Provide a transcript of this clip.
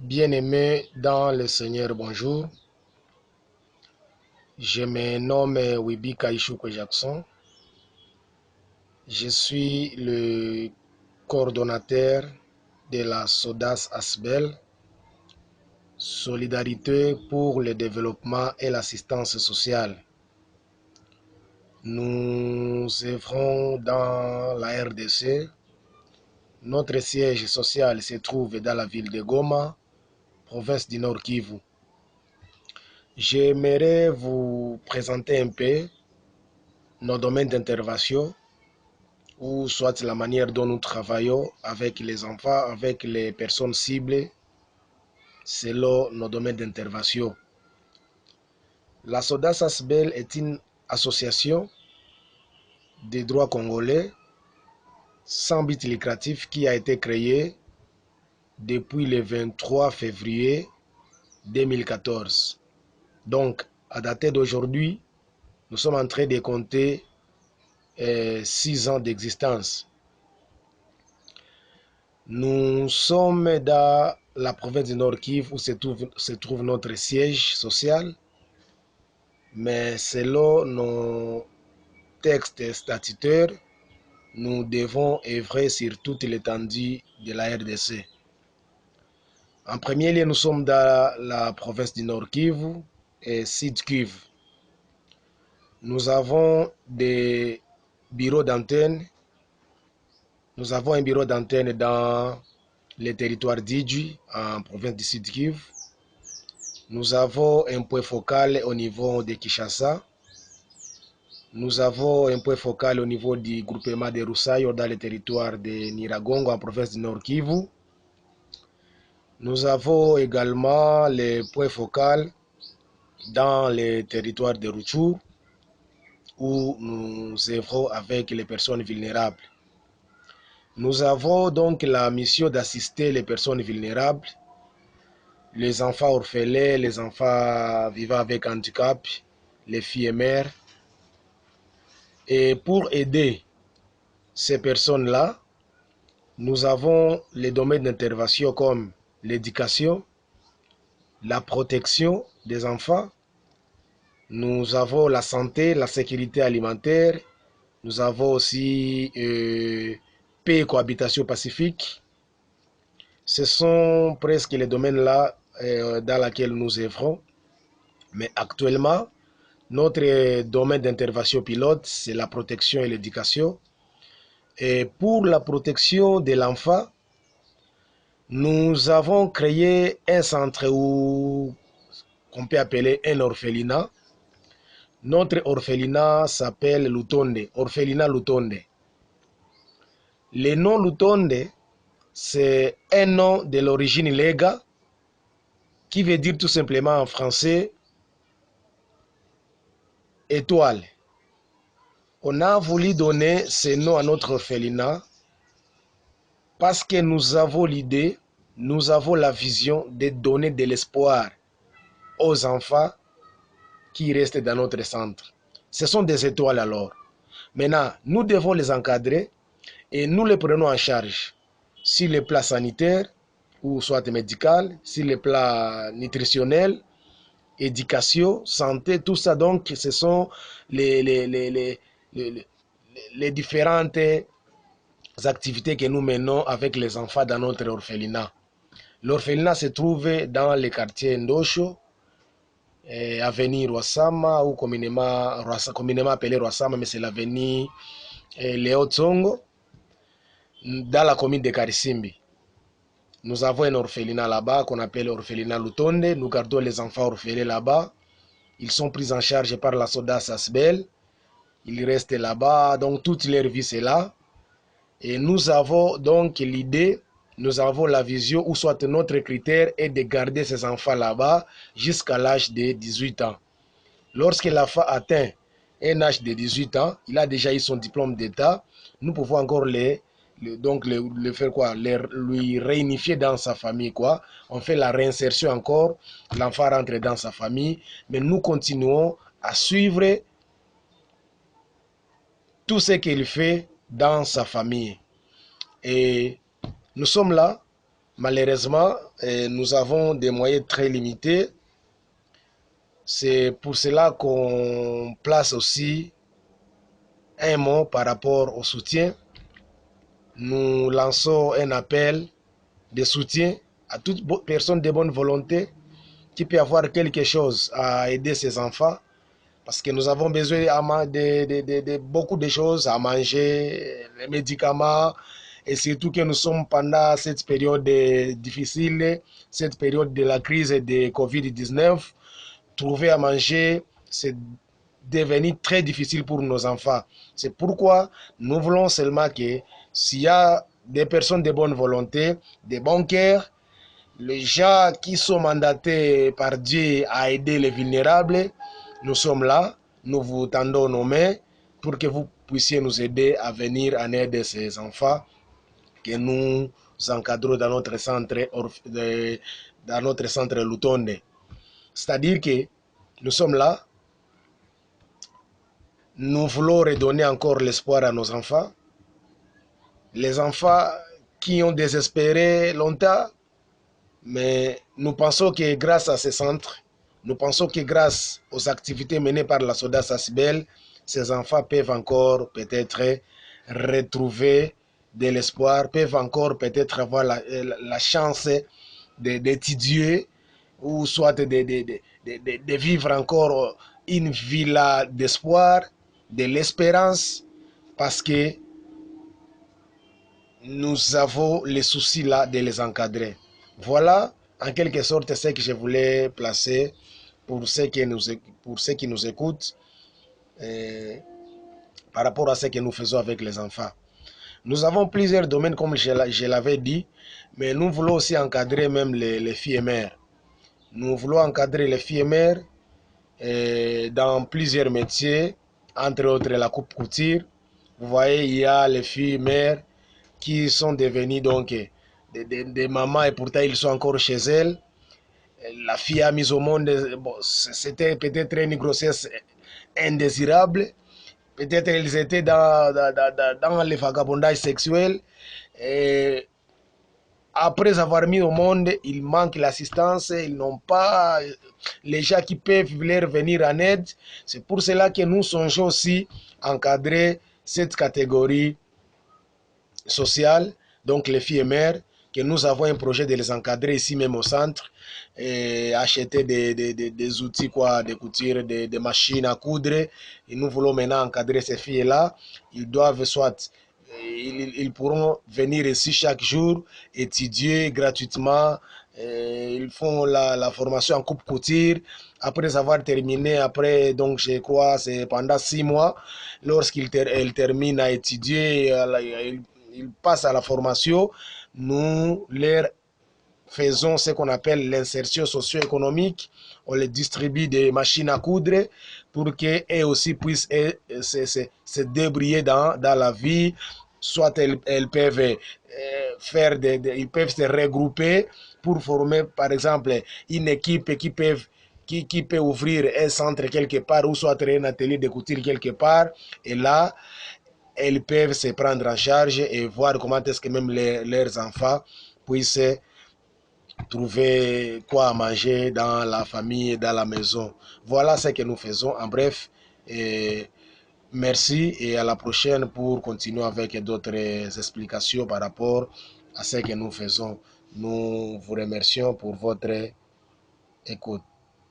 Bien-aimés dans le Seigneur, bonjour. Je me nomme Wibi Kaïchoukwe Jackson. Je suis le coordonnateur de la SODAS Asbel, Solidarité pour le développement et l'assistance sociale. Nous œuvrons dans la RDC. Notre siège social se trouve dans la ville de Goma, province du Nord Kivu. J'aimerais vous présenter un peu nos domaines d'intervention, ou soit la manière dont nous travaillons avec les enfants, avec les personnes ciblées, selon nos domaines d'intervention. La SODAS Asbel est une association des droits congolais sans but lucratif qui a été créée depuis le 23 février 2014. Donc, à dater d'aujourd'hui, nous sommes en train de compter 6 ans d'existence. Nous sommes dans la province du Nord Kivu où se trouve notre siège social, mais selon nos textes statutaires, nous devons œuvrer sur toute l'étendue de la RDC. En premier lieu, nous sommes dans la province du Nord Kivu et Sud Kivu. Nous avons des bureaux d'antenne. Nous avons un bureau d'antenne dans le territoire d'Idjui, en province du Sud Kivu. Nous avons un point focal au niveau de Kinshasa. Nous avons un point focal au niveau du groupement de Roussaïo dans le territoire de Niragongo, en province du Nord Kivu. Nous avons également les points focaux dans le territoire de Rutshuru, où nous œuvrons avec les personnes vulnérables. Nous avons donc la mission d'assister les personnes vulnérables, les enfants orphelins, les enfants vivant avec handicap, les filles et mères. Et pour aider ces personnes-là, nous avons les domaines d'intervention comme l'éducation, la protection des enfants, nous avons la santé, la sécurité alimentaire, nous avons aussi paix et cohabitation pacifique. Ce sont presque les domaines-là dans lesquels nous œuvrons. Mais actuellement, notre domaine d'intervention pilote, c'est la protection et l'éducation. Et pour la protection de l'enfant, nous avons créé un centre qu'on peut appeler un orphelinat. Notre orphelinat s'appelle Lutonde, orphelinat Lutonde. Le nom Lutonde, c'est un nom de l'origine lega qui veut dire tout simplement en français étoile. On a voulu donner ce nom à notre orphelinat parce que nous avons l'idée, nous avons la vision de donner de l'espoir aux enfants qui restent dans notre centre. Ce sont des étoiles alors. Maintenant, nous devons les encadrer et nous les prenons en charge sur les plans sanitaires ou soit médical, sur les plans nutritionnels, éducation, santé, tout ça. Donc, ce sont les différentes activités que nous menons avec les enfants dans notre orphelinat. L'orphelinat se trouve dans le quartier Ndosho, avenue Rwasama, ou communément appelé Rwasama, mais c'est l'avenue Léo Tsongo, dans la commune de Karisimbi. Nous avons un orphelinat là-bas qu'on appelle orphelinat Lutonde. Nous gardons les enfants orphelins là-bas. Ils sont pris en charge par la SODAS Asbel. Ils restent là-bas, donc toute leur vie c'est là. Et nous avons donc l'idée, nous avons la vision, ou soit notre critère est de garder ces enfants là-bas jusqu'à l'âge de 18 ans. Lorsque l'enfant atteint un âge de 18 ans, il a déjà eu son diplôme d'État, nous pouvons encore le faire quoi, lui réunifier dans sa famille quoi. On fait la réinsertion encore, l'enfant rentre dans sa famille, mais nous continuons à suivre tout ce qu'il fait dans sa famille. Et nous sommes là Malheureusement, nous avons des moyens très limités. C'est pour cela qu'on place aussi un mot par rapport au soutien. Nous lançons un appel de soutien à toute personne de bonne volonté qui peut avoir quelque chose à aider ses enfants. Parce que nous avons besoin de beaucoup de choses à manger, les médicaments, et surtout que nous sommes pendant cette période difficile, cette période de la crise de Covid-19. Trouver à manger, c'est devenu très difficile pour nos enfants. C'est pourquoi nous voulons seulement que s'il y a des personnes de bonne volonté, des bons cœurs, les gens qui sont mandatés par Dieu à aider les vulnérables, nous sommes là, nous vous tendons nos mains pour que vous puissiez nous aider à venir en aide de ces enfants que nous encadrons dans notre centre Lutonde. C'est-à-dire que nous sommes là, nous voulons redonner encore l'espoir à nos enfants. Les enfants qui ont désespéré longtemps, mais nous pensons que grâce à ces centres, nous pensons que grâce aux activités menées par la SODA Sasbel, ces enfants peuvent encore peut-être retrouver de l'espoir, peuvent encore peut-être avoir la chance d'étudier ou soit de vivre encore une vie d'espoir, de l'espérance, parce que nous avons le souci là de les encadrer. Voilà en quelque sorte ce que je voulais placer pour ceux qui nous écoutent par rapport à ce que nous faisons avec les enfants. Nous avons plusieurs domaines comme je l'avais dit, mais nous voulons aussi encadrer même les filles et mères. Nous voulons encadrer les filles et mères dans plusieurs métiers, entre autres la coupe-couture. Vous voyez, il y a les filles mères qui sont devenues donc des mamans et pourtant ils sont encore chez elles. La fille a mis au monde, bon, c'était peut-être une grossesse indésirable. Peut-être ils étaient dans le vagabondage sexuel. Et après avoir mis au monde, ils manquent l'assistance, ils n'ont pas les gens qui peuvent leur venir en aide. C'est pour cela que nous songeons aussi encadrer cette catégorie sociale, donc les filles et mères, que nous avons un projet de les encadrer ici même au centre, et acheter des outils quoi, de couture, des machines à coudre. Et nous voulons maintenant encadrer ces filles-là. Ils doivent soit ils pourront venir ici chaque jour, étudier gratuitement. Ils font la formation en coupe-couture. Après avoir terminé, après, donc je crois, c'est pendant 6 mois, lorsqu'ils terminent à étudier, ils passent à la formation, nous leur faisons ce qu'on appelle l'insertion socio-économique. On les distribue des machines à coudre pour qu'elles aussi puissent se débrouiller dans la vie. Soit elles peuvent ils peuvent se regrouper pour former, par exemple, une équipe qui peut ouvrir un centre quelque part ou soit un atelier de couture quelque part. Et là, elles peuvent se prendre en charge et voir comment est-ce que même leurs enfants puissent trouver quoi manger dans la famille et dans la maison. Voilà ce que nous faisons. En bref, et merci et à la prochaine pour continuer avec d'autres explications par rapport à ce que nous faisons. Nous vous remercions pour votre écoute.